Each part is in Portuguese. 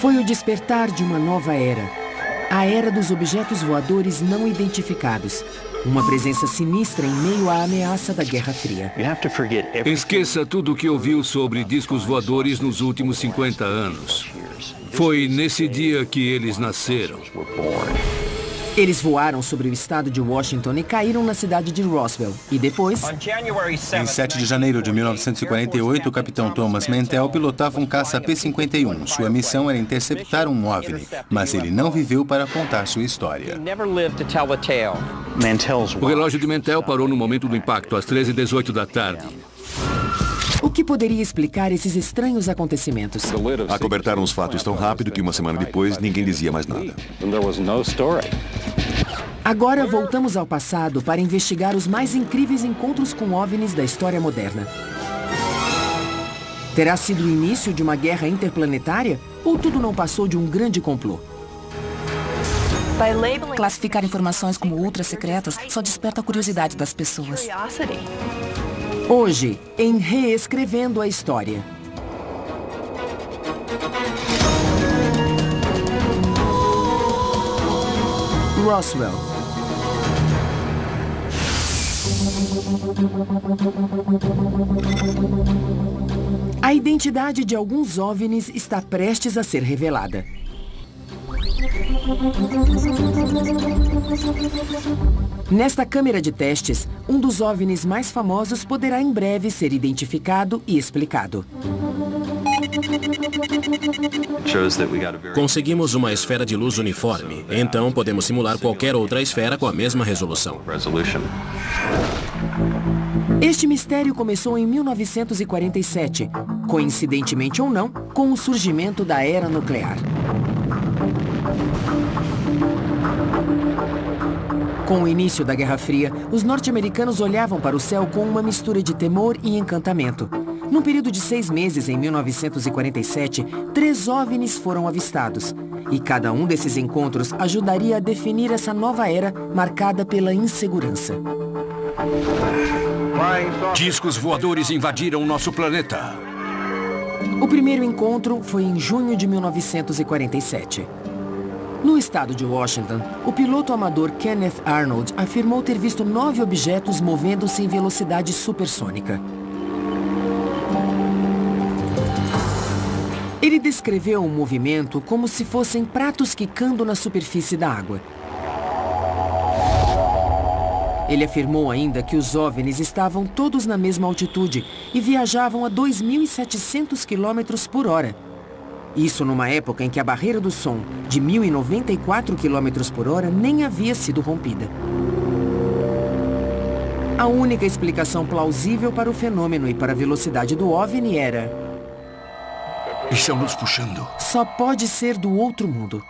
Foi o despertar de uma nova era. A era dos objetos voadores não identificados. Uma presença sinistra em meio à ameaça da Guerra Fria. Esqueça tudo o que ouviu sobre discos voadores nos últimos 50 anos. Foi nesse dia que eles nasceram. Eles voaram sobre o estado de Washington e caíram na cidade de Roswell. E depois... Em 7 de janeiro de 1948, o capitão Thomas Mantell pilotava um caça P-51. Sua missão era interceptar um OVNI, mas ele não viveu para contar sua história. O relógio de Mantell parou no momento do impacto, às 13h18 da tarde. O que poderia explicar esses estranhos acontecimentos? Acobertaram os fatos tão rápido que uma semana depois ninguém dizia mais nada. Agora voltamos ao passado para investigar os mais incríveis encontros com OVNIs da história moderna. Terá sido o início de uma guerra interplanetária? Ou tudo não passou de um grande complô? Classificar informações como ultra-secretas só desperta a curiosidade das pessoas. Hoje, em Reescrevendo a História. Roswell. A identidade de alguns OVNIs está prestes a ser revelada. Nesta câmera de testes, um dos OVNIs mais famosos poderá em breve ser identificado e explicado. Conseguimos uma esfera de luz uniforme, então podemos simular qualquer outra esfera com a mesma resolução. Este mistério começou em 1947, coincidentemente ou não, com o surgimento da era nuclear. Com o início da Guerra Fria, os norte-americanos olhavam para o céu com uma mistura de temor e encantamento. Num período de 6 meses, em 1947, 3 OVNIs foram avistados. E cada um desses encontros ajudaria a definir essa nova era marcada pela insegurança. Discos voadores invadiram nosso planeta. O primeiro encontro foi em junho de 1947. No estado de Washington, o piloto amador Kenneth Arnold afirmou ter visto 9 objetos movendo-se em velocidade supersônica. Ele descreveu o movimento como se fossem pratos quicando na superfície da água. Ele afirmou ainda que os OVNIs estavam todos na mesma altitude e viajavam a 2.700 km por hora. Isso numa época em que a barreira do som, de 1.094 km por hora, nem havia sido rompida. A única explicação plausível para o fenômeno e para a velocidade do OVNI era... Estão nos puxando. Só pode ser do outro mundo.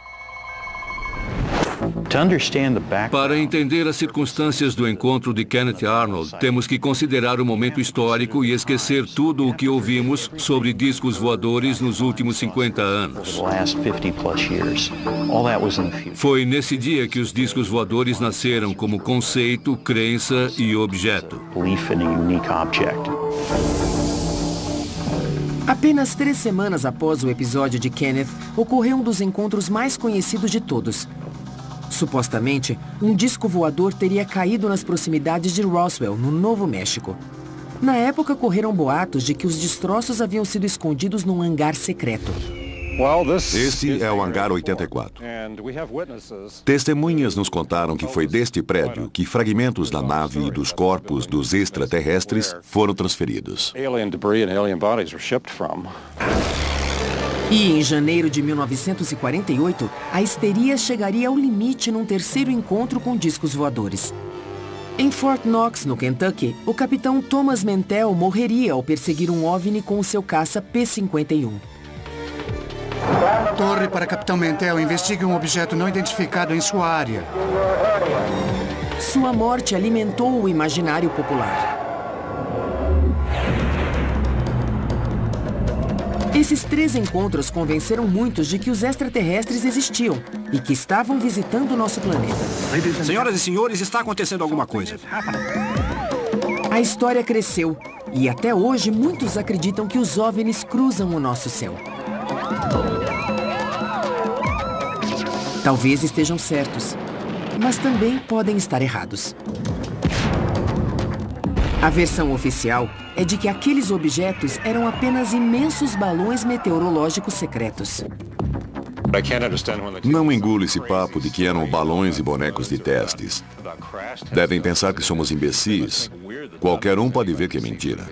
Para entender as circunstâncias do encontro de Kenneth Arnold, temos que considerar o momento histórico e esquecer tudo o que ouvimos sobre discos voadores nos últimos 50 anos. Foi nesse dia que os discos voadores nasceram como conceito, crença e objeto. Apenas 3 semanas após o episódio de Kenneth, ocorreu um dos encontros mais conhecidos de todos. Supostamente, um disco voador teria caído nas proximidades de Roswell, no Novo México. Na época, correram boatos de que os destroços haviam sido escondidos num hangar secreto. Este é o hangar 84. Testemunhas nos contaram que foi deste prédio que fragmentos da nave e dos corpos dos extraterrestres foram transferidos. E em janeiro de 1948, a histeria chegaria ao limite num terceiro encontro com discos voadores. Em Fort Knox, no Kentucky, o capitão Thomas Mantell morreria ao perseguir um OVNI com o seu caça P-51. Torre para Capitão Mantell, investigue um objeto não identificado em sua área. Sua morte alimentou o imaginário popular. Esses 3 encontros convenceram muitos de que os extraterrestres existiam e que estavam visitando o nosso planeta. Senhoras e senhores, está acontecendo alguma coisa. A história cresceu e até hoje muitos acreditam que os OVNIs cruzam o nosso céu. Talvez estejam certos, mas também podem estar errados. A versão oficial é de que aqueles objetos eram apenas imensos balões meteorológicos secretos. Não engulo esse papo de que eram balões e bonecos de testes. Devem pensar que somos imbecis. Qualquer um pode ver que é mentira.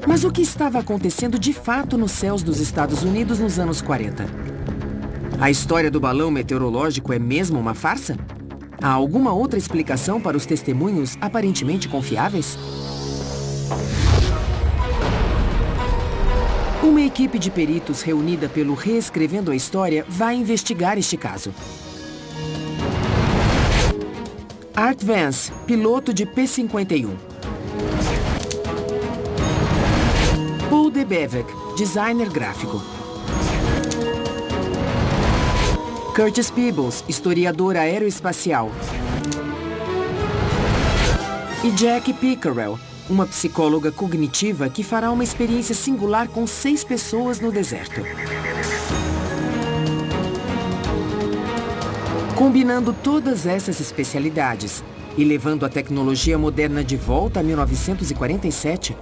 Mas o que estava acontecendo de fato nos céus dos Estados Unidos nos anos 40? A história do balão meteorológico é mesmo uma farsa? Há alguma outra explicação para os testemunhos aparentemente confiáveis? Uma equipe de peritos reunida pelo Reescrevendo a História vai investigar este caso. Art Vance, piloto de P-51. Paul DeBevec, designer gráfico. Curtis Peebles, historiador aeroespacial. E Jack Pickerel, uma psicóloga cognitiva que fará uma experiência singular com 6 pessoas no deserto. Combinando todas essas especialidades e levando a tecnologia moderna de volta a 1947,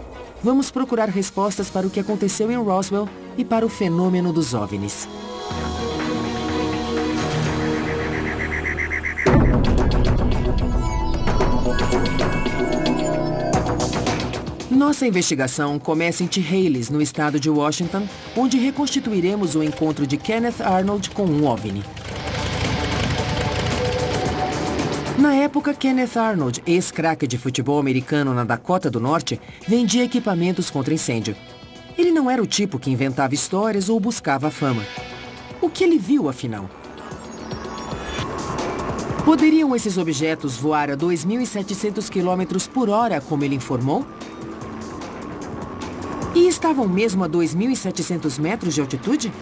vamos procurar respostas para o que aconteceu em Roswell e para o fenômeno dos OVNIs. Nossa investigação começa em Chehalis, no estado de Washington, onde reconstituiremos o encontro de Kenneth Arnold com um OVNI. Na época, Kenneth Arnold, ex-craque de futebol americano na Dakota do Norte, vendia equipamentos contra incêndio. Ele não era o tipo que inventava histórias ou buscava fama. O que ele viu, afinal? Poderiam esses objetos voar a 2.700 km por hora, como ele informou? E estavam mesmo a 2.700 metros de altitude?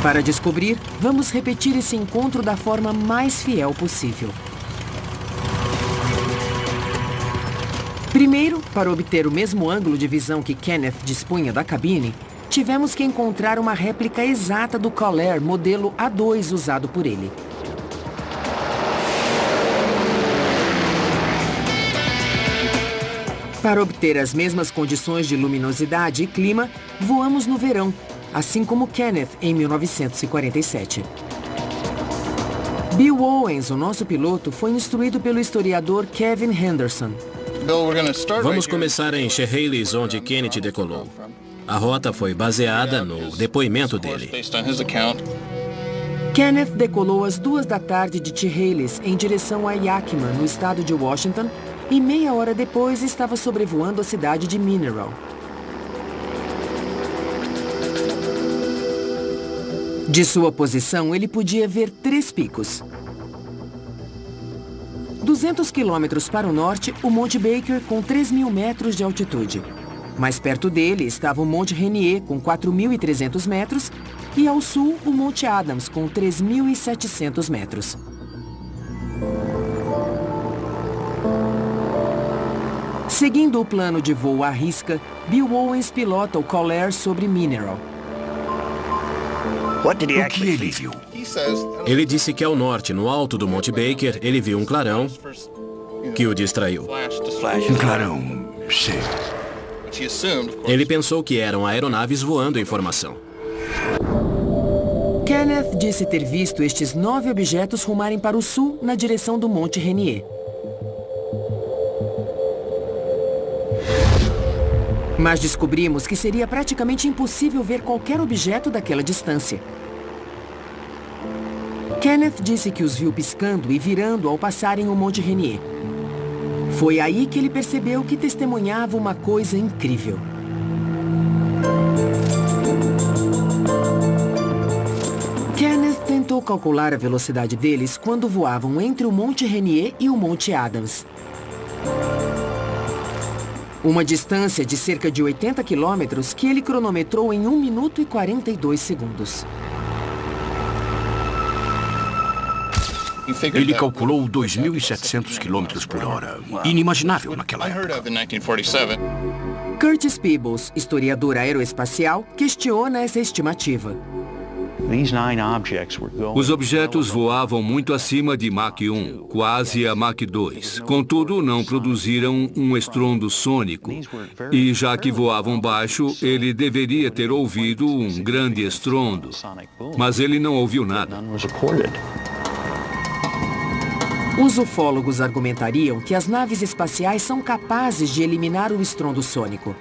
Para descobrir, vamos repetir esse encontro da forma mais fiel possível. Primeiro, para obter o mesmo ângulo de visão que Kenneth dispunha da cabine, tivemos que encontrar uma réplica exata do Collier modelo A2 usado por ele. Para obter as mesmas condições de luminosidade e clima, voamos no verão, assim como Kenneth em 1947. Bill Owens, o nosso piloto, foi instruído pelo historiador Kevin Henderson. Vamos começar em Chehalis, onde Kenneth decolou. A rota foi baseada no depoimento dele. Kenneth decolou às 2h de Chehalis em direção a Yakima, no estado de Washington, e meia hora depois estava sobrevoando a cidade de Mineral. De sua posição, ele podia ver 3 picos. 200 quilômetros para o norte, o Monte Baker com 3.000 metros de altitude. Mais perto dele estava o Monte Rainier com 4.300 metros e ao sul o Monte Adams com 3.700 metros. Seguindo o plano de voo à risca, Bill Owens pilota o Collier sobre Mineral. O que ele viu? Ele disse que ao norte, no alto do Monte Baker, ele viu um clarão que o distraiu. Um clarão, sei. Ele pensou que eram aeronaves voando em formação. Kenneth disse ter visto estes 9 objetos rumarem para o sul na direção do Monte Rainier. Mas descobrimos que seria praticamente impossível ver qualquer objeto daquela distância. Kenneth disse que os viu piscando e virando ao passarem o Monte Rainier. Foi aí que ele percebeu que testemunhava uma coisa incrível. Kenneth tentou calcular a velocidade deles quando voavam entre o Monte Rainier e o Monte Adams. Uma distância de cerca de 80 quilômetros que ele cronometrou em 1 minuto e 42 segundos. Ele calculou 2.700 km por hora. Inimaginável naquela época. Curtis Peebles, historiador aeroespacial, questiona essa estimativa. Os objetos voavam muito acima de Mach 1, quase a Mach 2. Contudo, não produziram um estrondo sônico. E já que voavam baixo, ele deveria ter ouvido um grande estrondo. Mas ele não ouviu nada. Os ufólogos argumentariam que as naves espaciais são capazes de eliminar o estrondo sônico.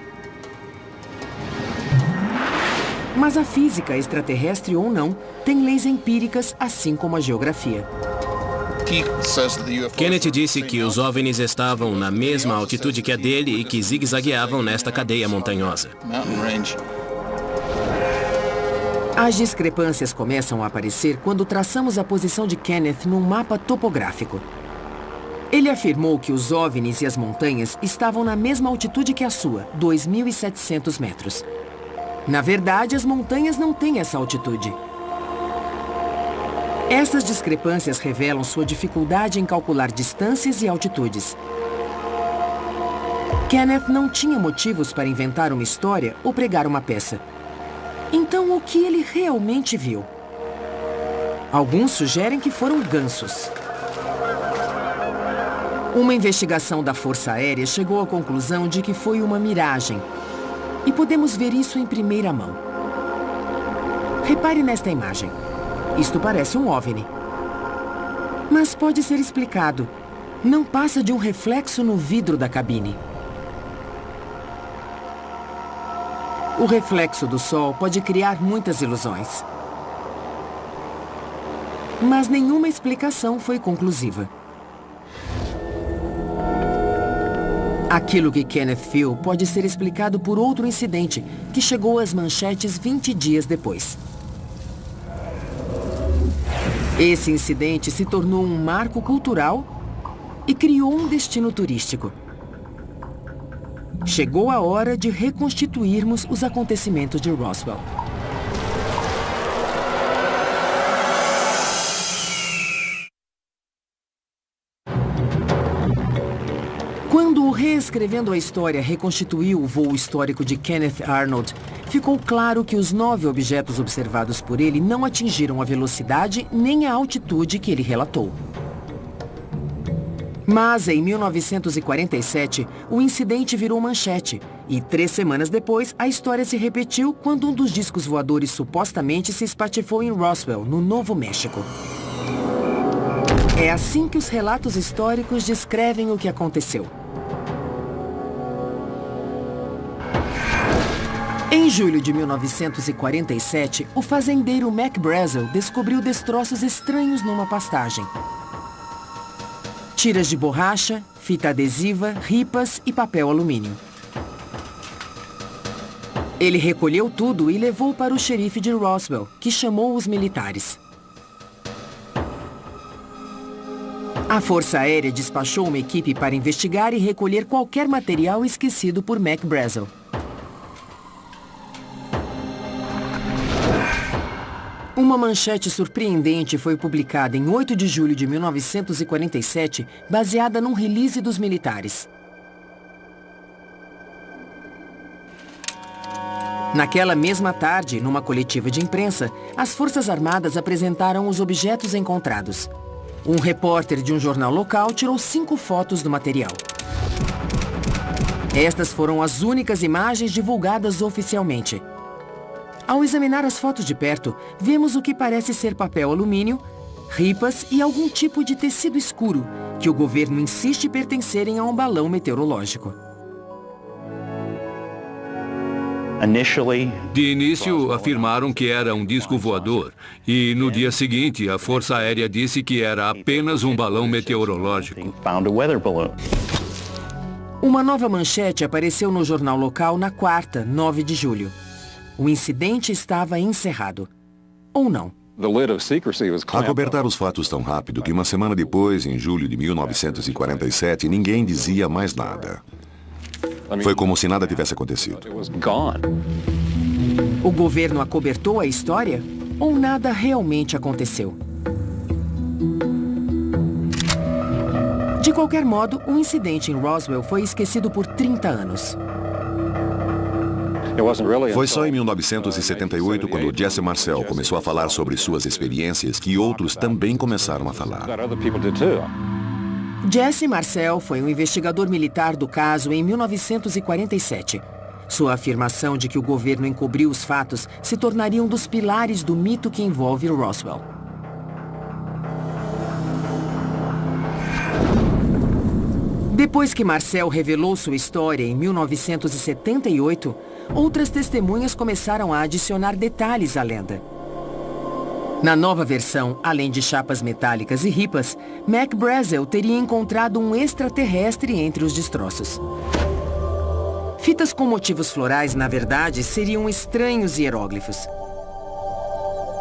Mas a física, extraterrestre ou não, tem leis empíricas, assim como a geografia. Kenneth disse que os OVNIs estavam na mesma altitude que a dele e que zigue-zagueavam nesta cadeia montanhosa. As discrepâncias começam a aparecer quando traçamos a posição de Kenneth num mapa topográfico. Ele afirmou que os OVNIs e as montanhas estavam na mesma altitude que a sua, 2.700 metros. Na verdade, as montanhas não têm essa altitude. Essas discrepâncias revelam sua dificuldade em calcular distâncias e altitudes. Kenneth não tinha motivos para inventar uma história ou pregar uma peça. Então, o que ele realmente viu? Alguns sugerem que foram gansos. Uma investigação da Força Aérea chegou à conclusão de que foi uma miragem. E podemos ver isso em primeira mão. Repare nesta imagem. Isto parece um OVNI. Mas pode ser explicado. Não passa de um reflexo no vidro da cabine. O reflexo do Sol pode criar muitas ilusões. Mas nenhuma explicação foi conclusiva. Aquilo que Kenneth viu pode ser explicado por outro incidente que chegou às manchetes 20 dias depois. Esse incidente se tornou um marco cultural e criou um destino turístico. Chegou a hora de reconstituirmos os acontecimentos de Roswell. Quando o Reescrevendo a História reconstituiu o voo histórico de Kenneth Arnold, ficou claro que os 9 objetos observados por ele não atingiram a velocidade nem a altitude que ele relatou. Mas, em 1947, o incidente virou manchete e 3 semanas depois, a história se repetiu quando um dos discos voadores supostamente se espatifou em Roswell, no Novo México. É assim que os relatos históricos descrevem o que aconteceu. Em julho de 1947, o fazendeiro Mac Brazel descobriu destroços estranhos numa pastagem. Tiras de borracha, fita adesiva, ripas e papel alumínio. Ele recolheu tudo e levou para o xerife de Roswell, que chamou os militares. A Força Aérea despachou uma equipe para investigar e recolher qualquer material esquecido por Mac Brazel. Uma manchete surpreendente foi publicada em 8 de julho de 1947, baseada num release dos militares. Naquela mesma tarde, numa coletiva de imprensa, as Forças Armadas apresentaram os objetos encontrados. Um repórter de um jornal local tirou 5 fotos do material. Estas foram as únicas imagens divulgadas oficialmente. Ao examinar as fotos de perto, vemos o que parece ser papel alumínio, ripas e algum tipo de tecido escuro, que o governo insiste pertencerem a um balão meteorológico. De início, afirmaram que era um disco voador. E no dia seguinte, a Força Aérea disse que era apenas um balão meteorológico. Uma nova manchete apareceu no jornal local na quarta, 9 de julho. O incidente estava encerrado. Ou não. Acobertar os fatos tão rápido que uma semana depois, em julho de 1947, ninguém dizia mais nada. Foi como se nada tivesse acontecido. O governo acobertou a história? Ou nada realmente aconteceu? De qualquer modo, o incidente em Roswell foi esquecido por 30 anos. Foi só em 1978, quando Jesse Marcel começou a falar sobre suas experiências, que outros também começaram a falar. Jesse Marcel foi um investigador militar do caso em 1947. Sua afirmação de que o governo encobriu os fatos se tornaria um dos pilares do mito que envolve Roswell. Depois que Marcel revelou sua história em 1978, outras testemunhas começaram a adicionar detalhes à lenda. Na nova versão, além de chapas metálicas e ripas, Mac Brazel teria encontrado um extraterrestre entre os destroços. Fitas com motivos florais, na verdade, seriam estranhos hieróglifos.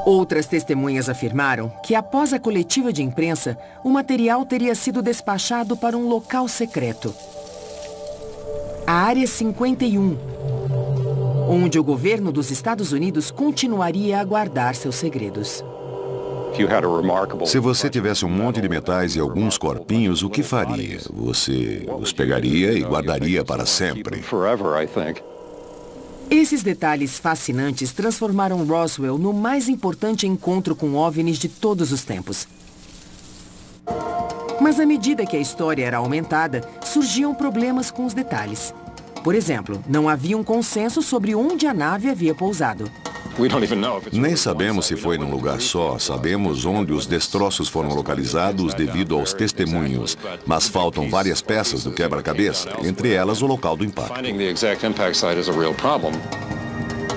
Outras testemunhas afirmaram que, após a coletiva de imprensa, o material teria sido despachado para um local secreto. A Área 51, onde o governo dos Estados Unidos continuaria a guardar seus segredos. Se você tivesse um monte de metais e alguns corpinhos, o que faria? Você os pegaria e guardaria para sempre. Esses detalhes fascinantes transformaram Roswell no mais importante encontro com OVNIs de todos os tempos. Mas à medida que a história era aumentada, surgiam problemas com os detalhes. Por exemplo, não havia um consenso sobre onde a nave havia pousado. Nem sabemos se foi num lugar só, sabemos onde os destroços foram localizados devido aos testemunhos, mas faltam várias peças do quebra-cabeça, entre elas o local do impacto.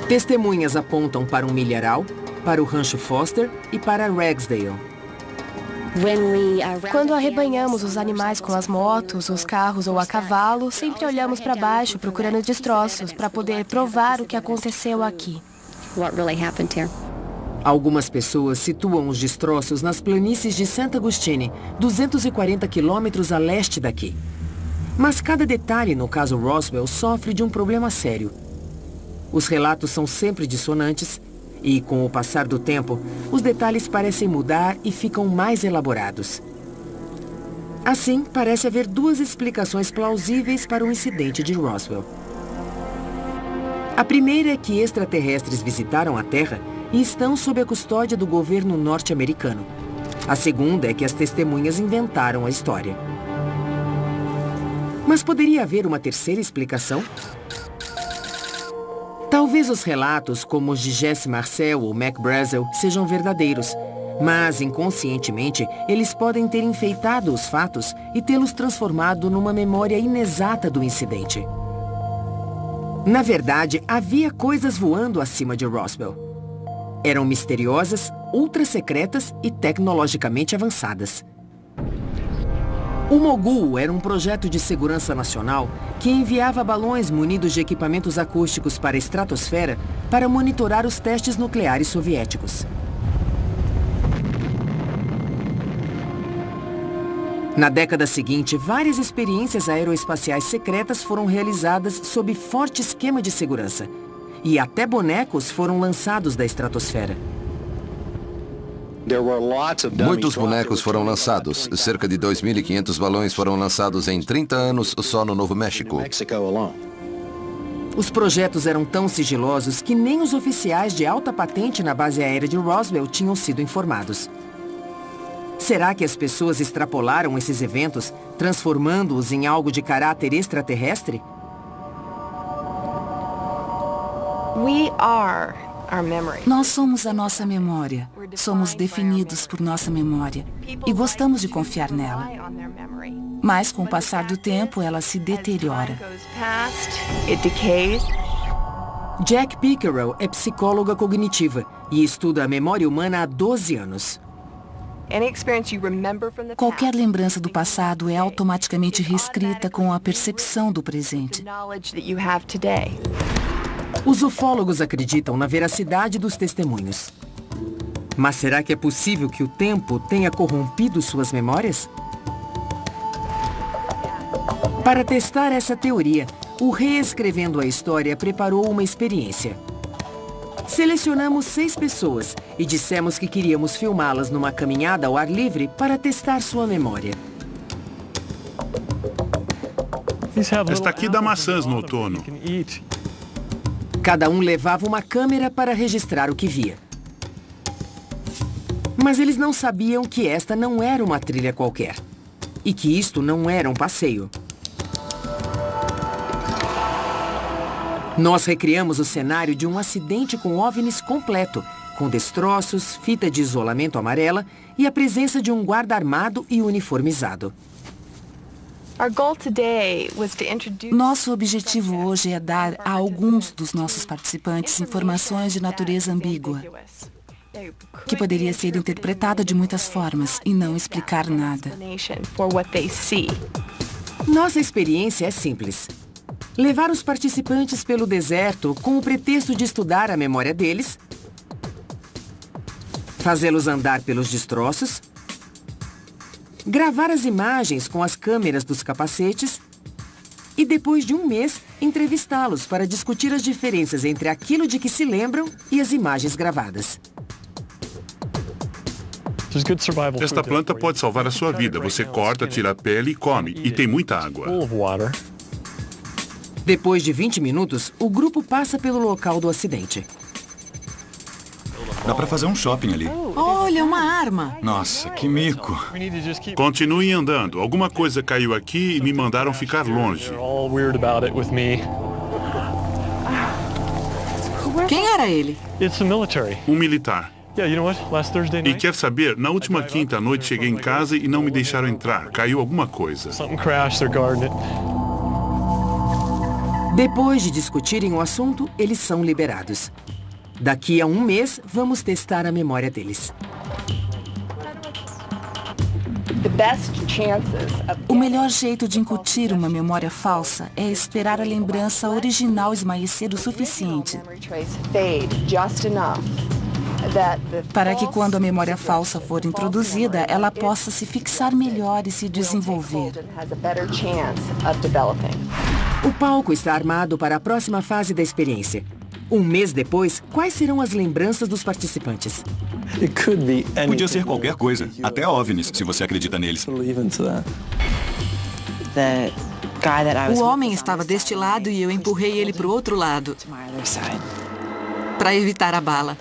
Testemunhas apontam para um milharal, para o Rancho Foster e para Ragsdale. Quando arrebanhamos os animais com as motos, os carros ou a cavalo, sempre olhamos para baixo procurando destroços para poder provar o que aconteceu aqui. Algumas pessoas situam os destroços nas planícies de Santa Agustine, 240 quilômetros a leste daqui. Mas cada detalhe no caso Roswell sofre de um problema sério. Os relatos são sempre dissonantes e, com o passar do tempo, os detalhes parecem mudar e ficam mais elaborados. Assim, parece haver duas explicações plausíveis para o incidente de Roswell. A primeira é que extraterrestres visitaram a Terra e estão sob a custódia do governo norte-americano. A segunda é que as testemunhas inventaram a história. Mas poderia haver uma terceira explicação? Talvez os relatos, como os de Jesse Marcel ou Mac Brazel, sejam verdadeiros, mas inconscientemente eles podem ter enfeitado os fatos e tê-los transformado numa memória inexata do incidente. Na verdade, havia coisas voando acima de Roswell. Eram misteriosas, ultra-secretas e tecnologicamente avançadas. O Mogul era um projeto de segurança nacional que enviava balões munidos de equipamentos acústicos para a estratosfera para monitorar os testes nucleares soviéticos. Na década seguinte, várias experiências aeroespaciais secretas foram realizadas sob forte esquema de segurança. E até bonecos foram lançados da estratosfera. Muitos bonecos foram lançados. Cerca de 2.500 balões foram lançados em 30 anos só no Novo México. Os projetos eram tão sigilosos que nem os oficiais de alta patente na base aérea de Roswell tinham sido informados. Será que as pessoas extrapolaram esses eventos, transformando-os em algo de caráter extraterrestre? Nós somos a nossa memória. Somos definidos por nossa memória e gostamos de confiar nela. Mas com o passar do tempo, ela se deteriora. Jack Pickerel é psicóloga cognitiva e estuda a memória humana há 12 anos. Qualquer lembrança do passado é automaticamente reescrita com a percepção do presente. Os ufólogos acreditam na veracidade dos testemunhos. Mas será que é possível que o tempo tenha corrompido suas memórias? Para testar essa teoria, o Reescrevendo a História preparou uma experiência. Selecionamos 6 pessoas e dissemos que queríamos filmá-las numa caminhada ao ar livre para testar sua memória. Esta aqui dá maçãs no outono. Cada um levava uma câmera para registrar o que via. Mas eles não sabiam que esta não era uma trilha qualquer. E que isto não era um passeio. Nós recriamos o cenário de um acidente com OVNIs completo, com destroços, fita de isolamento amarela e a presença de um guarda armado e uniformizado. Nosso objetivo hoje é dar a alguns dos nossos participantes informações de natureza ambígua, que poderia ser interpretada de muitas formas e não explicar nada. Nossa experiência é simples. Levar os participantes pelo deserto com o pretexto de estudar a memória deles, fazê-los andar pelos destroços, gravar as imagens com as câmeras dos capacetes e, depois de um mês, entrevistá-los para discutir as diferenças entre aquilo de que se lembram e as imagens gravadas. Esta planta pode salvar a sua vida. Você corta, tira a pele e come. E tem muita água. Depois de 20 minutos, o grupo passa pelo local do acidente. Dá pra fazer um shopping ali. Olha, uma arma. Nossa, que mico. Continuem andando. Alguma coisa caiu aqui e me mandaram ficar longe. Quem era ele? Um militar. E quer saber, na última quinta à noite cheguei em casa e não me deixaram entrar. Caiu alguma coisa. Depois de discutirem o assunto, eles são liberados. Daqui a um mês, vamos testar a memória deles. O melhor jeito de incutir uma memória falsa é esperar a lembrança original esmaecer o suficiente para que, quando a memória falsa for introduzida, ela possa se fixar melhor e se desenvolver. O palco está armado para a próxima fase da experiência. Um mês depois, quais serão as lembranças dos participantes? Podia ser qualquer coisa, até OVNIs, se você acredita neles. O homem estava deste lado e eu empurrei ele para o outro lado, para evitar a bala.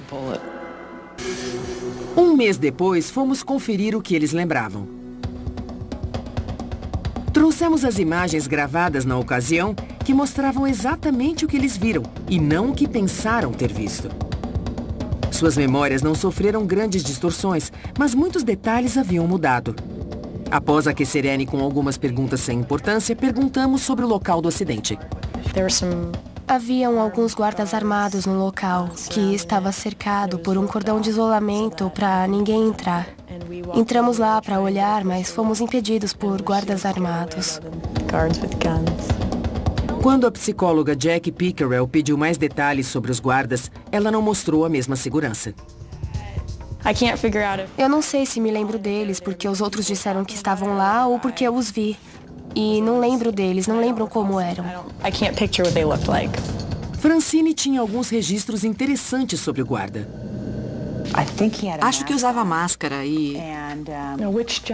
Um mês depois, fomos conferir o que eles lembravam. Trouxemos as imagens gravadas na ocasião que mostravam exatamente o que eles viram e não o que pensaram ter visto. Suas memórias não sofreram grandes distorções, mas muitos detalhes haviam mudado. Após aquecer Annie com algumas perguntas sem importância, perguntamos sobre o local do acidente. Haviam alguns guardas armados no local, que estava cercado por um cordão de isolamento para ninguém entrar. Entramos lá para olhar, mas fomos impedidos por guardas armados. Quando a psicóloga Jack Pickerel pediu mais detalhes sobre os guardas, ela não mostrou a mesma segurança. Eu não sei se me lembro deles porque os outros disseram que estavam lá ou porque eu os vi. E não lembro deles, não lembro como eram. Francine tinha alguns registros interessantes sobre o guarda. Acho que usava máscara e...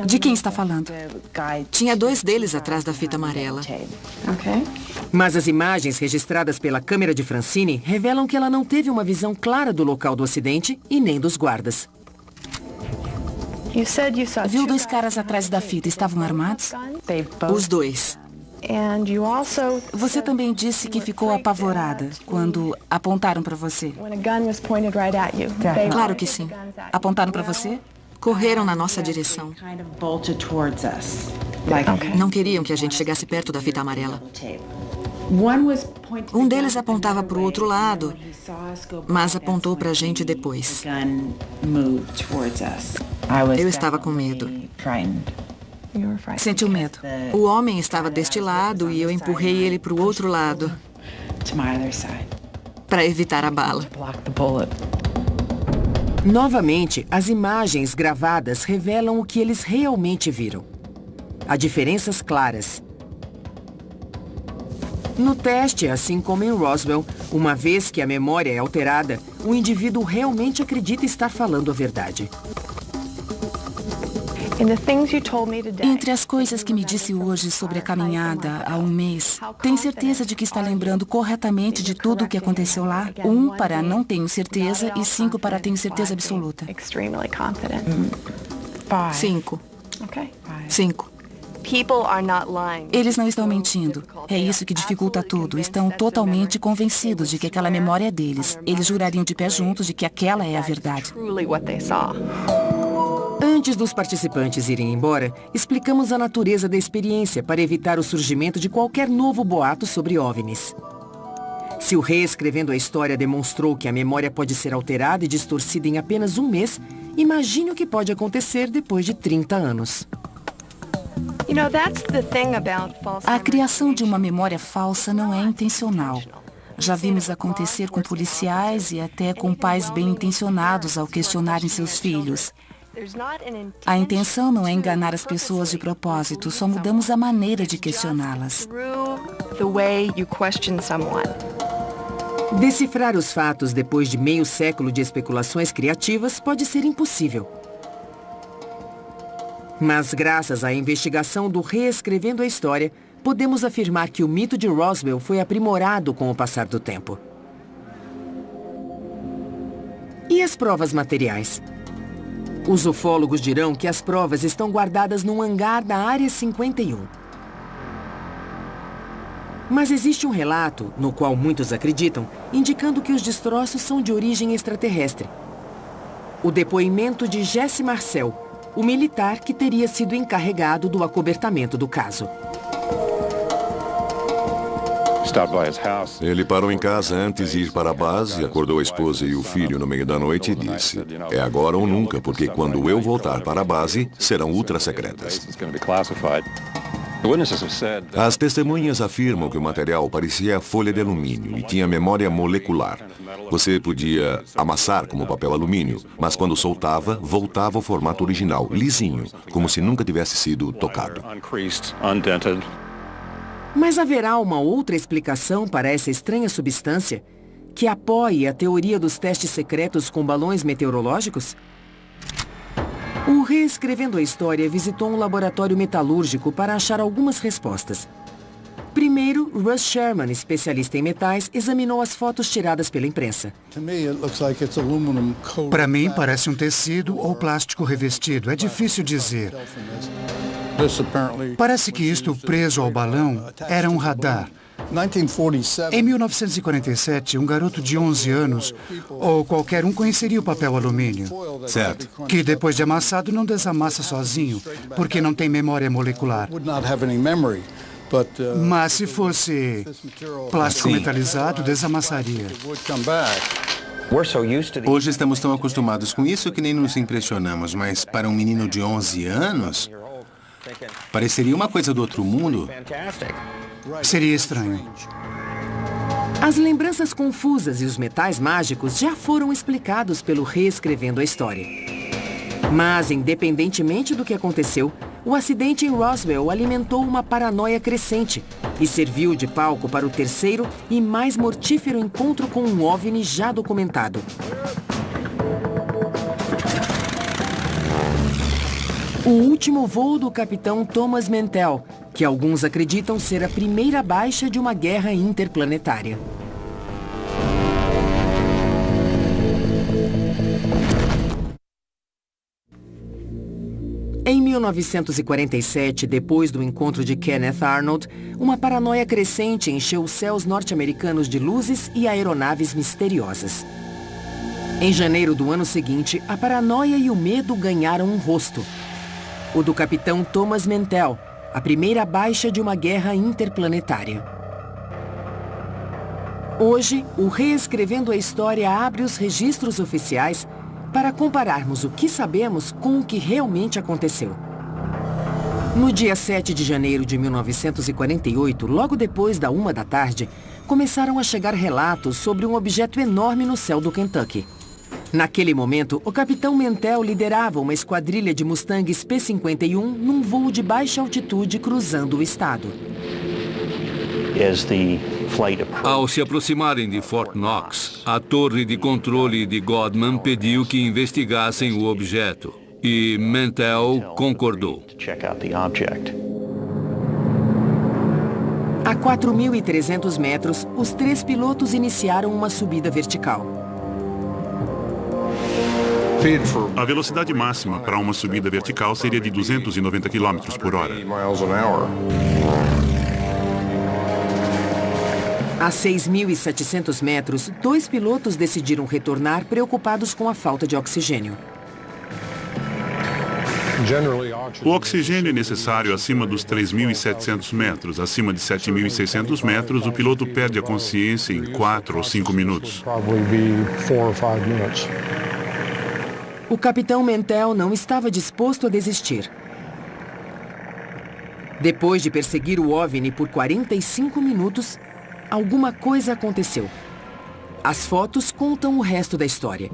De quem está falando? Tinha 2 deles atrás da fita amarela. Mas as imagens registradas pela câmera de Francine revelam que ela não teve uma visão clara do local do acidente e nem dos guardas. Viu 2 caras atrás da fita, estavam armados? Os 2. Você também disse que ficou apavorada quando apontaram para você. Claro que sim. Apontaram para você? Correram na nossa direção. Não queriam que a gente chegasse perto da fita amarela. Um deles apontava para o outro lado, mas apontou para a gente depois. Eu estava com medo. Sentiu medo? O homem estava deste lado e eu empurrei ele para o outro lado, para evitar a bala. Novamente, as imagens gravadas revelam o que eles realmente viram. Há diferenças claras. No teste, assim como em Roswell, uma vez que a memória é alterada, o indivíduo realmente acredita estar falando a verdade. Entre as coisas que me disse hoje sobre a caminhada há um mês, tem certeza de que está lembrando corretamente de tudo o que aconteceu lá? 1 para não tenho certeza e 5 para tenho certeza absoluta. 5. 5. Eles não estão mentindo. É isso que dificulta tudo. Estão totalmente convencidos de que aquela memória é deles. Eles jurariam de pé juntos de que aquela é a verdade. Antes dos participantes irem embora, explicamos a natureza da experiência para evitar o surgimento de qualquer novo boato sobre OVNIs. Se o reescrevendo a história demonstrou que a memória pode ser alterada e distorcida em apenas um mês, imagine o que pode acontecer depois de 30 anos. A criação de uma memória falsa não é intencional. Já vimos acontecer com policiais e até com pais bem-intencionados ao questionarem seus filhos. A intenção não é enganar as pessoas de propósito, só mudamos a maneira de questioná-las. Decifrar os fatos depois de meio século de especulações criativas pode ser impossível. Mas graças à investigação do Reescrevendo a História, podemos afirmar que o mito de Roswell foi aprimorado com o passar do tempo. E as provas materiais? Os ufólogos dirão que as provas estão guardadas num hangar da Área 51. Mas existe um relato, no qual muitos acreditam, indicando que os destroços são de origem extraterrestre. O depoimento de Jesse Marcel, o militar que teria sido encarregado do acobertamento do caso. Ele parou em casa antes de ir para a base, acordou a esposa e o filho no meio da noite e disse: "É agora ou nunca, porque quando eu voltar para a base, serão ultra-secretas." As testemunhas afirmam que o material parecia folha de alumínio e tinha memória molecular. Você podia amassar como papel alumínio, mas quando soltava, voltava ao formato original, lisinho, como se nunca tivesse sido tocado. Mas haverá uma outra explicação para essa estranha substância que apoie a teoria dos testes secretos com balões meteorológicos? O Reescrevendo a História visitou um laboratório metalúrgico para achar algumas respostas. Primeiro, Russ Sherman, especialista em metais, examinou as fotos tiradas pela imprensa. Para mim, parece um tecido ou plástico revestido. É difícil dizer. Parece que isto preso ao balão era um radar. Em 1947, um garoto de 11 anos, ou qualquer um, conheceria o papel alumínio. Certo. Que depois de amassado não desamassa sozinho, porque não tem memória molecular. Mas se fosse plástico metalizado, desamassaria. Hoje estamos tão acostumados com isso que nem nos impressionamos, mas para um menino de 11 anos, pareceria uma coisa do outro mundo. Seria estranho. As lembranças confusas e os metais mágicos já foram explicados pelo Reescrevendo a História. Mas, independentemente do que aconteceu, o acidente em Roswell alimentou uma paranoia crescente e serviu de palco para o terceiro e mais mortífero encontro com um OVNI já documentado. O último voo do capitão Thomas Mantell, que alguns acreditam ser a primeira baixa de uma guerra interplanetária. Em 1947, depois do encontro de Kenneth Arnold, uma paranoia crescente encheu os céus norte-americanos de luzes e aeronaves misteriosas. Em janeiro do ano seguinte, a paranoia e o medo ganharam um rosto. O do capitão Thomas Mantell, a primeira baixa de uma guerra interplanetária. Hoje, o Reescrevendo a História abre os registros oficiais para compararmos o que sabemos com o que realmente aconteceu. No dia 7 de janeiro de 1948, logo depois da 1 da tarde, começaram a chegar relatos sobre um objeto enorme no céu do Kentucky. Naquele momento, o capitão Mantell liderava uma esquadrilha de Mustangs P-51 num voo de baixa altitude cruzando o estado. Ao se aproximarem de Fort Knox, a torre de controle de Godman pediu que investigassem o objeto. e Mantell concordou. A 4.300 metros, os 3 pilotos iniciaram uma subida vertical. A velocidade máxima para uma subida vertical seria de 290 km por hora. A 6.700 metros, 2 pilotos decidiram retornar preocupados com a falta de oxigênio. O oxigênio é necessário acima dos 3.700 metros. Acima de 7.600 metros, o piloto perde a consciência em 4 ou 5 minutos. O capitão Mantell não estava disposto a desistir. Depois de perseguir o OVNI por 45 minutos, alguma coisa aconteceu. As fotos contam o resto da história.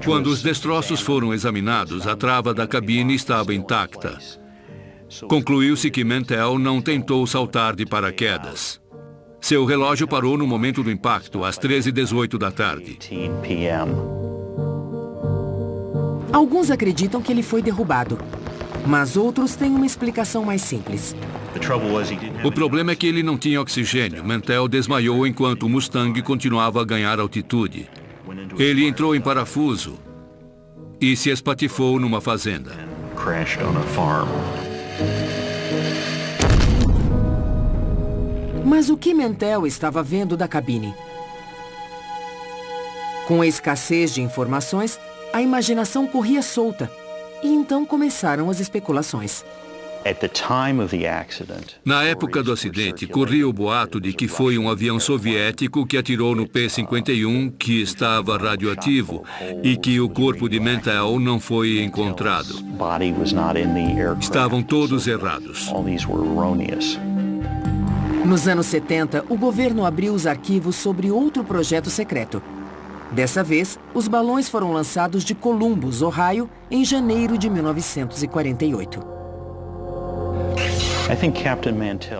Quando os destroços foram examinados, a trava da cabine estava intacta. Concluiu-se que Mantell não tentou saltar de paraquedas. Seu relógio parou no momento do impacto, às 13h18 da tarde. Alguns acreditam que ele foi derrubado, mas outros têm uma explicação mais simples. O problema é que ele não tinha oxigênio. Mantell desmaiou enquanto o Mustang continuava a ganhar altitude. Ele entrou em parafuso e se espatifou numa fazenda. Mas o que Mantell estava vendo da cabine? Com a escassez de informações, a imaginação corria solta e então começaram as especulações. Na época do acidente, corria o boato de que foi um avião soviético que atirou no P-51, que estava radioativo, e que o corpo de Mantell não foi encontrado. Estavam todos errados. Nos anos 70, o governo abriu os arquivos sobre outro projeto secreto. Dessa vez, os balões foram lançados de Columbus, Ohio, em janeiro de 1948.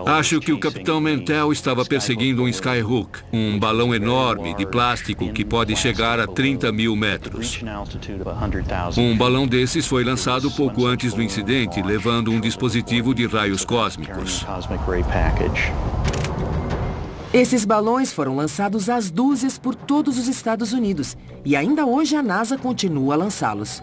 Acho que o capitão Mantell estava perseguindo um Skyhook, um balão enorme de plástico que pode chegar a 30 mil metros. Um balão desses foi lançado pouco antes do incidente, levando um dispositivo de raios cósmicos. Esses balões foram lançados às dúzias por todos os Estados Unidos e ainda hoje a NASA continua a lançá-los.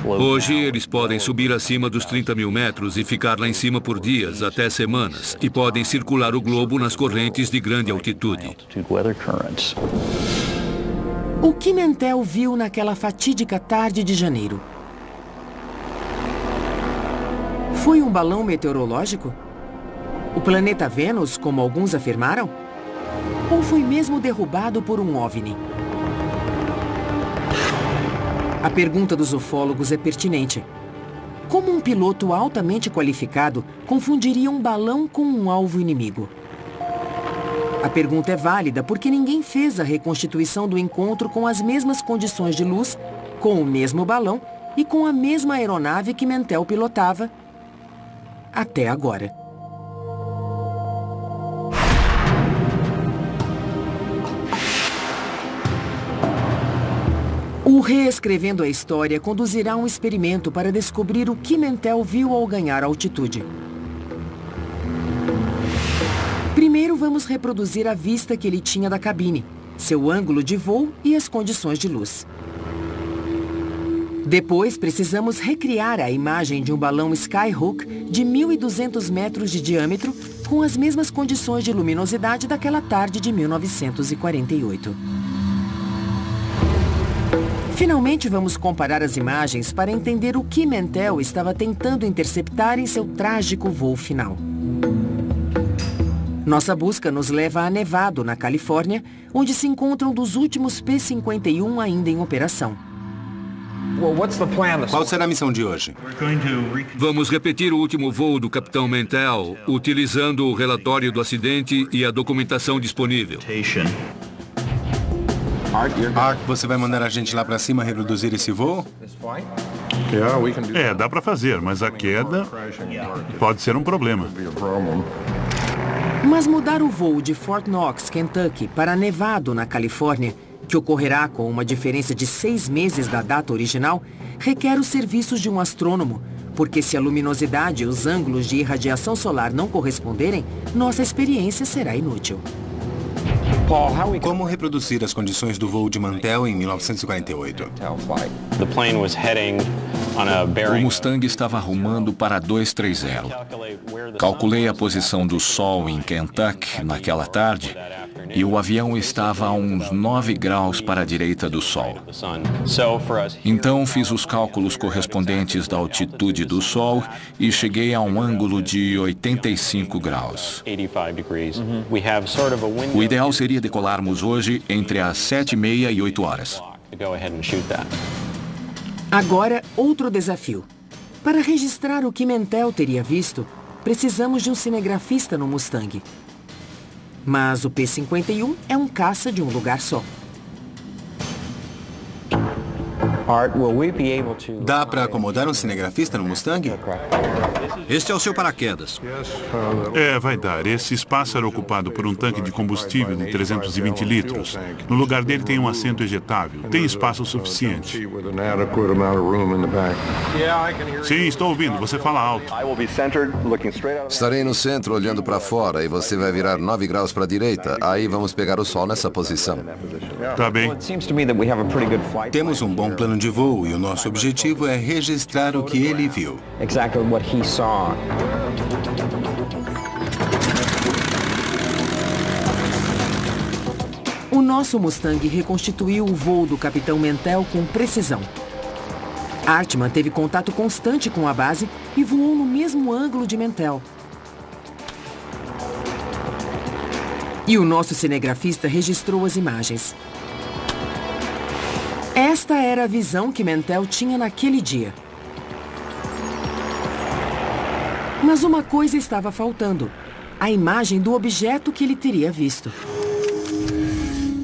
Hoje, eles podem subir acima dos 30 mil metros e ficar lá em cima por dias, até semanas, e podem circular o globo nas correntes de grande altitude. O que Mantell viu naquela fatídica tarde de janeiro? Foi um balão meteorológico? O planeta Vênus, como alguns afirmaram? Ou foi mesmo derrubado por um OVNI? A pergunta dos ufólogos é pertinente. Como um piloto altamente qualificado confundiria um balão com um alvo inimigo? A pergunta é válida porque ninguém fez a reconstituição do encontro com as mesmas condições de luz, com o mesmo balão e com a mesma aeronave que Mantell pilotava até agora. O Reescrevendo a História conduzirá a um experimento para descobrir o que Mantell viu ao ganhar altitude. Primeiro vamos reproduzir a vista que ele tinha da cabine, seu ângulo de voo e as condições de luz. Depois precisamos recriar a imagem de um balão Skyhook de 1.200 metros de diâmetro com as mesmas condições de luminosidade daquela tarde de 1948. Finalmente vamos comparar as imagens para entender o que Mantell estava tentando interceptar em seu trágico voo final. Nossa busca nos leva a Nevado, na Califórnia, onde se encontram dos últimos P-51 ainda em operação. Qual será a missão de hoje? Vamos repetir o último voo do capitão Mantell, utilizando o relatório do acidente e a documentação disponível. Art, você vai mandar a gente lá para cima reproduzir esse voo? Dá para fazer, mas a queda pode ser um problema. Mas mudar o voo de Fort Knox, Kentucky, para Nevado, na Califórnia, que ocorrerá com uma diferença de 6 meses da data original, requer os serviços de um astrônomo, porque se a luminosidade e os ângulos de irradiação solar não corresponderem, nossa experiência será inútil. Como reproduzir as condições do voo de Mantell em 1948? O Mustang estava rumando para 230. Calculei a posição do Sol em Kentucky naquela tarde e o avião estava a uns 9 graus para a direita do Sol. Então fiz os cálculos correspondentes da altitude do Sol e cheguei a um ângulo de 85 graus. O ideal seria decolarmos hoje entre as 7h30 e 8 horas. Agora, outro desafio. Para registrar o que Mantell teria visto, precisamos de um cinegrafista no Mustang. Mas o P-51 é um caça de um lugar só. Dá para acomodar um cinegrafista no Mustang? Este é o seu paraquedas. Vai dar. Esse espaço era ocupado por um tanque de combustível de 320 litros. No lugar dele tem um assento ejetável. Tem espaço suficiente. Sim, estou ouvindo. Você fala alto. Estarei no centro olhando para fora e você vai virar 9 graus para a direita. Aí vamos pegar o sol nessa posição. Tá bem. Temos um bom plano de voo e o nosso objetivo é registrar o que ele viu. O nosso Mustang reconstituiu o voo do capitão Mantell com precisão. Hartmann teve contato constante com a base e voou no mesmo ângulo de Mantell. E o nosso cinegrafista registrou as imagens. Esta era a visão que Mantell tinha naquele dia. Mas uma coisa estava faltando: a imagem do objeto que ele teria visto.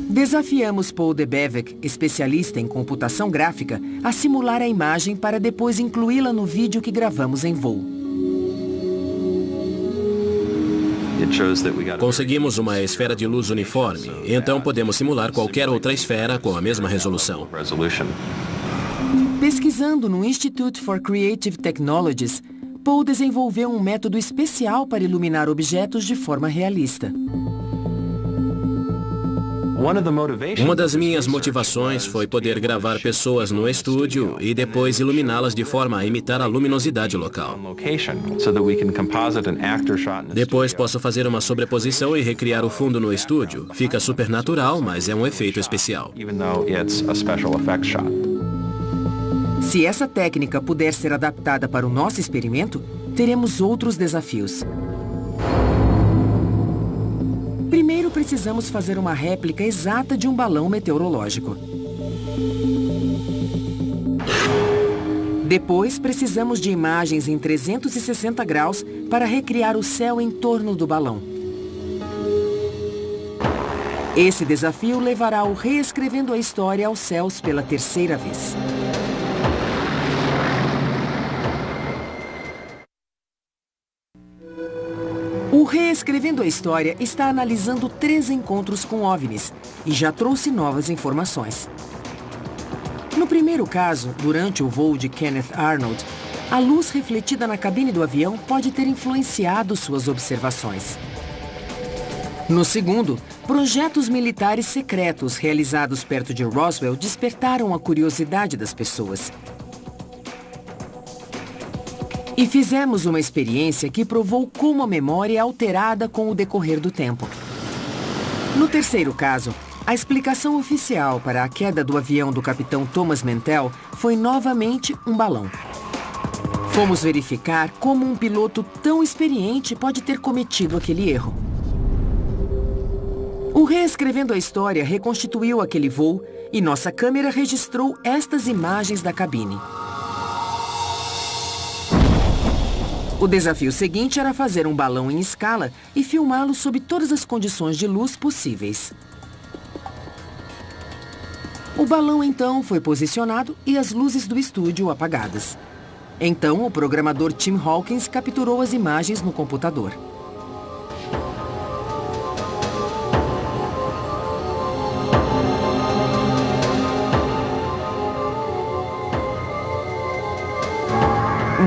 Desafiamos Paul de Bevic, especialista em computação gráfica, a simular a imagem para depois incluí-la no vídeo que gravamos em voo. Conseguimos uma esfera de luz uniforme, então podemos simular qualquer outra esfera com a mesma resolução. Pesquisando no Institute for Creative Technologies, Paul desenvolveu um método especial para iluminar objetos de forma realista. Uma das minhas motivações foi poder gravar pessoas no estúdio e depois iluminá-las de forma a imitar a luminosidade local. Depois posso fazer uma sobreposição e recriar o fundo no estúdio. Fica super natural, mas é um efeito especial. Se essa técnica puder ser adaptada para o nosso experimento, teremos outros desafios. Primeiro, precisamos fazer uma réplica exata de um balão meteorológico. Depois, precisamos de imagens em 360 graus para recriar o céu em torno do balão. Esse desafio levará ao Reescrevendo a História aos céus pela terceira vez. O Reescrevendo a História está analisando 3 encontros com OVNIs e já trouxe novas informações. No primeiro caso, durante o voo de Kenneth Arnold, a luz refletida na cabine do avião pode ter influenciado suas observações. No segundo, projetos militares secretos realizados perto de Roswell despertaram a curiosidade das pessoas. E fizemos uma experiência que provou como a memória é alterada com o decorrer do tempo. No terceiro caso, a explicação oficial para a queda do avião do capitão Thomas Mantell foi novamente um balão. Fomos verificar como um piloto tão experiente pode ter cometido aquele erro. O Reescrevendo a História reconstituiu aquele voo e nossa câmera registrou estas imagens da cabine. O desafio seguinte era fazer um balão em escala e filmá-lo sob todas as condições de luz possíveis. O balão então foi posicionado e as luzes do estúdio apagadas. Então o programador Tim Hawkins capturou as imagens no computador.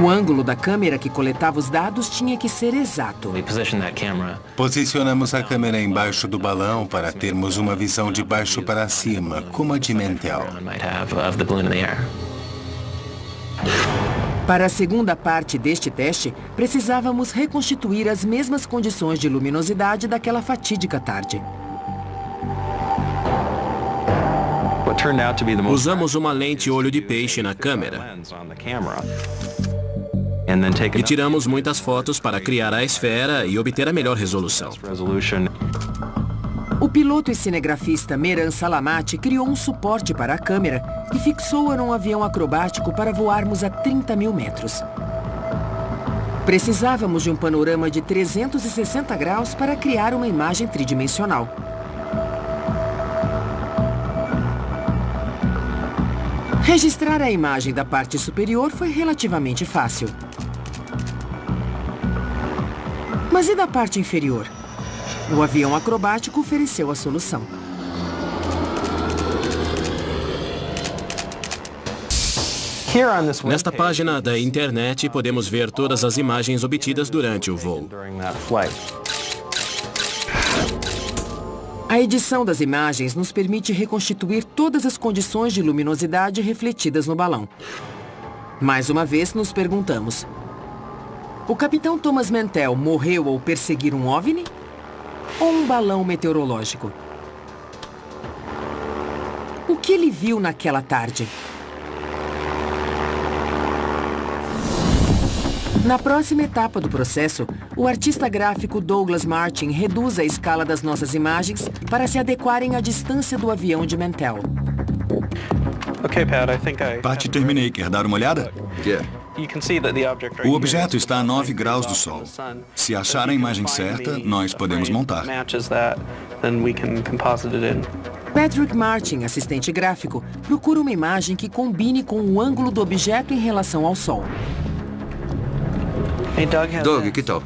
O ângulo da câmera que coletava os dados tinha que ser exato. Posicionamos a câmera embaixo do balão para termos uma visão de baixo para cima, como a de Mantell. Para a segunda parte deste teste, precisávamos reconstituir as mesmas condições de luminosidade daquela fatídica tarde. Usamos uma lente olho de peixe na câmera. E tiramos muitas fotos para criar a esfera e obter a melhor resolução. O piloto e cinegrafista Meran Salamati criou um suporte para a câmera e fixou-a num avião acrobático para voarmos a 30 mil metros. Precisávamos de um panorama de 360 graus para criar uma imagem tridimensional. Registrar a imagem da parte superior foi relativamente fácil. Mas e da parte inferior? O avião acrobático ofereceu a solução. Nesta página da internet, podemos ver todas as imagens obtidas durante o voo. A edição das imagens nos permite reconstituir todas as condições de luminosidade refletidas no balão. Mais uma vez, nos perguntamos: o capitão Thomas Mantell morreu ao perseguir um OVNI? Ou um balão meteorológico? O que ele viu naquela tarde? Na próxima etapa do processo, o artista gráfico Douglas Martin reduz a escala das nossas imagens para se adequarem à distância do avião de Mantell. Pat, terminei. Quer dar uma olhada? O objeto está a 9 graus do Sol. Se achar a imagem certa, nós podemos montar. Patrick Martin, assistente gráfico, procura uma imagem que combine com o ângulo do objeto em relação ao Sol. Doug, que tal?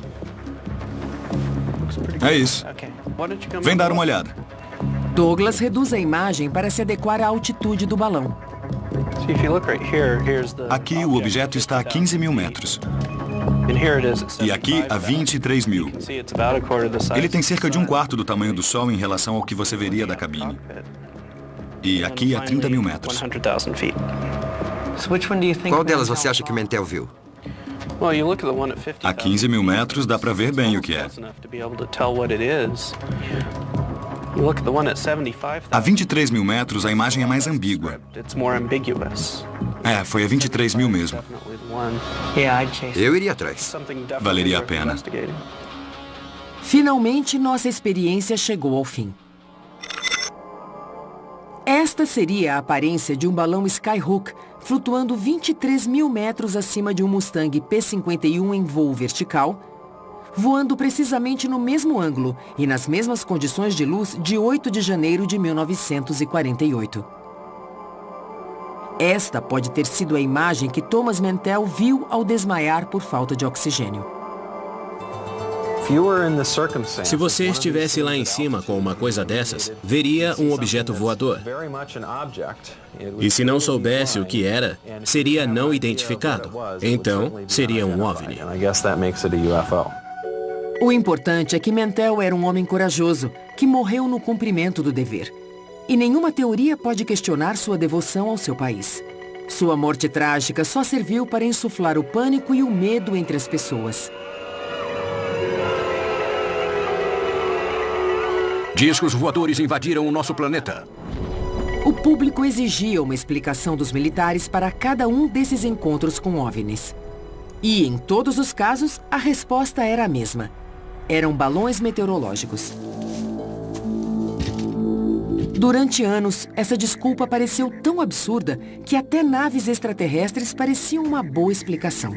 É isso. Vem dar uma olhada. Douglas reduz a imagem para se adequar à altitude do balão. Aqui o objeto está a 15 mil metros. E aqui a 23 mil. Ele tem cerca de um quarto do tamanho do Sol em relação ao que você veria da cabine. E aqui a 30 mil metros. Qual delas você acha que Mantell viu? A 15 mil metros dá para ver bem o que é. A 23 mil metros a imagem é mais ambígua. Foi a 23 mil mesmo. Eu iria atrás. Valeria a pena. Finalmente, nossa experiência chegou ao fim. Esta seria a aparência de um balão Skyhook flutuando 23 mil metros acima de um Mustang P-51 em voo vertical, voando precisamente no mesmo ângulo e nas mesmas condições de luz de 8 de janeiro de 1948. Esta pode ter sido a imagem que Thomas Mantell viu ao desmaiar por falta de oxigênio. Se você estivesse lá em cima com uma coisa dessas, veria um objeto voador. E se não soubesse o que era, seria não identificado. Então, seria um OVNI. O importante é que Mantell era um homem corajoso, que morreu no cumprimento do dever. E nenhuma teoria pode questionar sua devoção ao seu país. Sua morte trágica só serviu para insuflar o pânico e o medo entre as pessoas. Discos voadores invadiram o nosso planeta. O público exigia uma explicação dos militares para cada um desses encontros com OVNIs. E, em todos os casos, a resposta era a mesma. Eram balões meteorológicos. Durante anos, essa desculpa pareceu tão absurda que até naves extraterrestres pareciam uma boa explicação.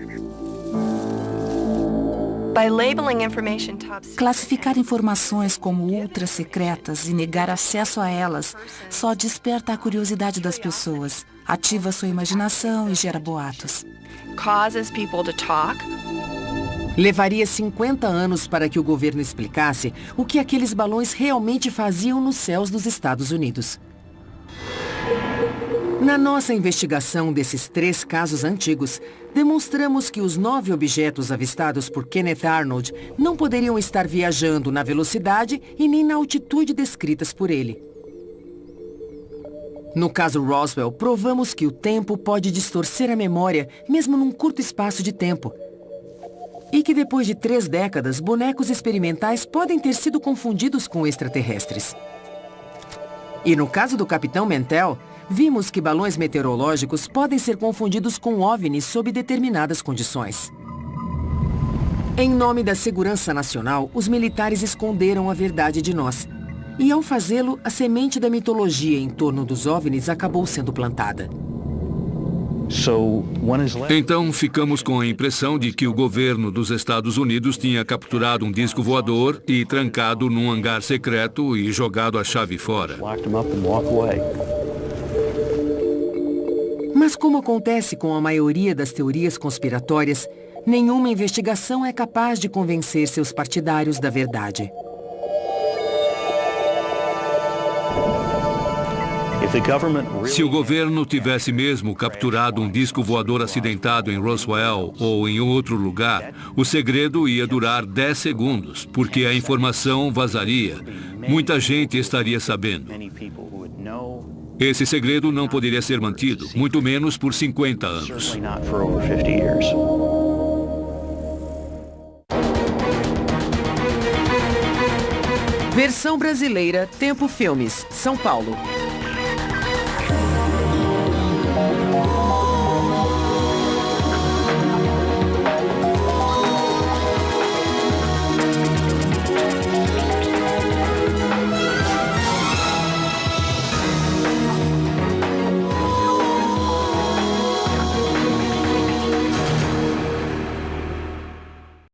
Classificar informações como ultra secretas e negar acesso a elas só desperta a curiosidade das pessoas, ativa sua imaginação e gera boatos. Levaria 50 anos para que o governo explicasse o que aqueles balões realmente faziam nos céus dos Estados Unidos. Na nossa investigação desses 3 casos antigos, demonstramos que os 9 objetos avistados por Kenneth Arnold não poderiam estar viajando na velocidade e nem na altitude descritas por ele. No caso Roswell, provamos que o tempo pode distorcer a memória, mesmo num curto espaço de tempo. E que depois de 3 décadas, bonecos experimentais podem ter sido confundidos com extraterrestres. E no caso do Capitão Mantell, vimos que balões meteorológicos podem ser confundidos com OVNIs sob determinadas condições. Em nome da segurança nacional, os militares esconderam a verdade de nós. E ao fazê-lo, a semente da mitologia em torno dos OVNIs acabou sendo plantada. Então, ficamos com a impressão de que o governo dos Estados Unidos tinha capturado um disco voador e trancado num hangar secreto e jogado a chave fora. Mas como acontece com a maioria das teorias conspiratórias, nenhuma investigação é capaz de convencer seus partidários da verdade. Se o governo tivesse mesmo capturado um disco voador acidentado em Roswell ou em outro lugar, o segredo ia durar 10 segundos, porque a informação vazaria. Muita gente estaria sabendo. Esse segredo não poderia ser mantido, muito menos por 50 anos. Versão brasileira, Tempo Filmes, São Paulo.